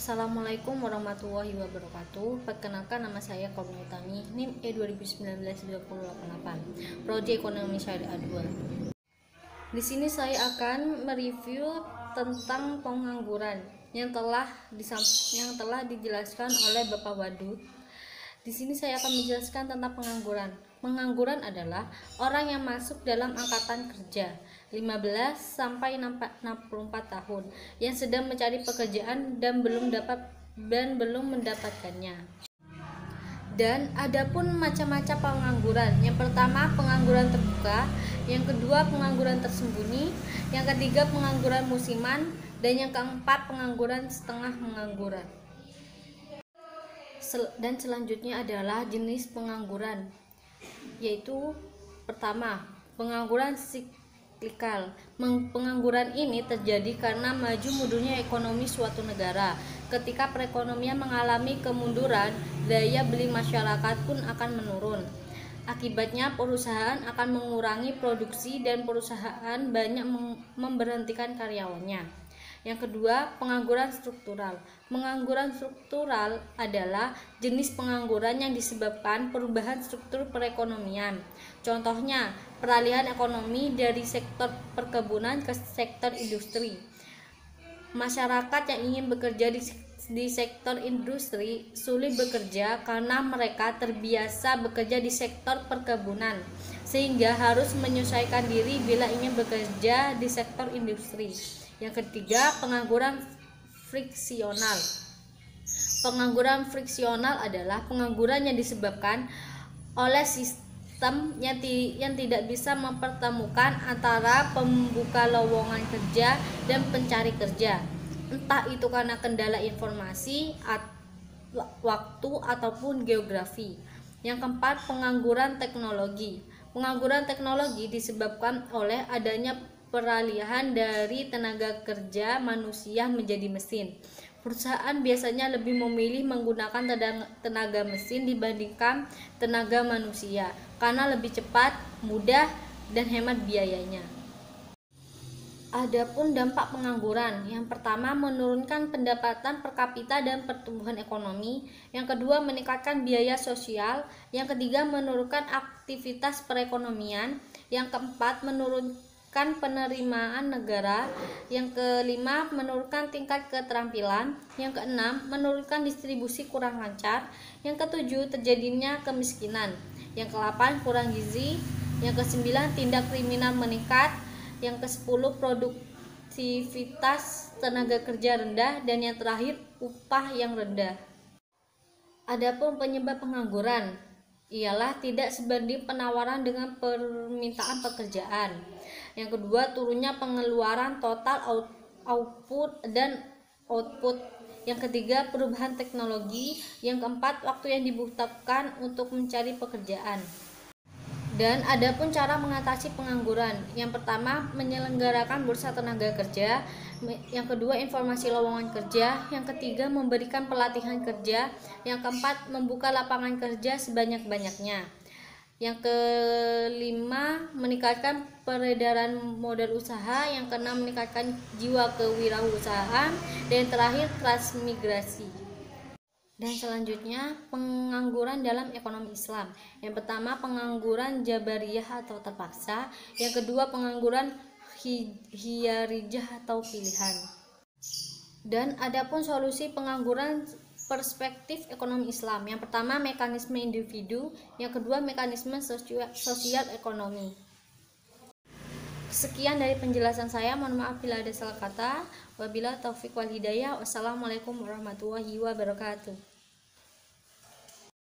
Assalamualaikum warahmatullahi wabarakatuh. Perkenalkan, nama saya Korni Utami, NIM E2019-2088, Prodi Ekonomi Syariah 2. Di sini saya akan mereview tentang pengangguran yang telah dijelaskan oleh Bapak Wadud. Di sini saya akan menjelaskan tentang pengangguran. Pengangguran adalah orang yang masuk dalam angkatan kerja 15 sampai 64 tahun yang sedang mencari pekerjaan dan belum mendapatkannya. Dan adapun macam-macam pengangguran. Yang pertama, pengangguran terbuka, yang kedua pengangguran tersembunyi, yang ketiga pengangguran musiman, dan yang keempat pengangguran setengah pengangguran. Dan selanjutnya adalah jenis pengangguran, yaitu pertama, pengangguran siklikal. Pengangguran ini terjadi karena maju mundurnya ekonomi suatu negara. Ketika perekonomian mengalami kemunduran, daya beli masyarakat pun akan menurun. Akibatnya perusahaan akan mengurangi produksi dan perusahaan banyak memberhentikan karyawannya. Yang kedua, pengangguran struktural. Pengangguran struktural adalah jenis pengangguran yang disebabkan perubahan struktur perekonomian. Contohnya, peralihan ekonomi dari sektor perkebunan ke sektor industri. Masyarakat yang ingin bekerja di sektor industri sulit bekerja karena mereka terbiasa bekerja di sektor perkebunan, sehingga harus menyesuaikan diri bila ingin bekerja di sektor industri. Yang ketiga, pengangguran friksional. Pengangguran friksional adalah pengangguran yang disebabkan oleh sistem yang tidak bisa mempertemukan antara pembuka lowongan kerja dan pencari kerja, entah itu karena kendala informasi, waktu, ataupun geografi. Yang keempat, pengangguran teknologi. Pengangguran teknologi disebabkan oleh adanya peralihan dari tenaga kerja manusia menjadi mesin. Perusahaan biasanya lebih memilih menggunakan tenaga mesin dibandingkan tenaga manusia karena lebih cepat, mudah, dan hemat biayanya. Adapun dampak pengangguran, yang pertama menurunkan pendapatan per kapita dan pertumbuhan ekonomi, yang kedua meningkatkan biaya sosial, yang ketiga menurunkan aktivitas perekonomian, yang keempat menurunkan penerimaan negara, yang kelima menurunkan tingkat keterampilan, yang keenam menurunkan distribusi kurang lancar, yang ketujuh terjadinya kemiskinan, yang ke-8 kurang gizi, yang ke-9 tindak kriminal meningkat, yang ke-10 produktivitas tenaga kerja rendah, dan yang terakhir upah yang rendah. Adapun penyebab pengangguran ialah tidak sebanding penawaran dengan permintaan pekerjaan. Yang kedua, turunnya pengeluaran total output dan output. Yang ketiga, perubahan teknologi. Yang keempat, waktu yang dibutuhkan untuk mencari pekerjaan. Dan adapun cara mengatasi pengangguran, yang pertama menyelenggarakan bursa tenaga kerja, yang kedua informasi lowongan kerja, yang ketiga memberikan pelatihan kerja, yang keempat membuka lapangan kerja sebanyak-banyaknya, yang kelima meningkatkan peredaran modal usaha, yang keenam meningkatkan jiwa kewirausahaan, dan yang terakhir transmigrasi. Dan selanjutnya, pengangguran dalam ekonomi Islam. Yang pertama, pengangguran jabariyah atau terpaksa. Yang kedua, pengangguran khiyarijah atau pilihan. Dan adapun solusi pengangguran perspektif ekonomi Islam. Yang pertama, mekanisme individu. Yang kedua, mekanisme sosial ekonomi. Sekian dari penjelasan saya, mohon maaf bila ada salah kata. Wabillahi taufiq wal hidayah. Wassalamualaikum warahmatullahi wabarakatuh.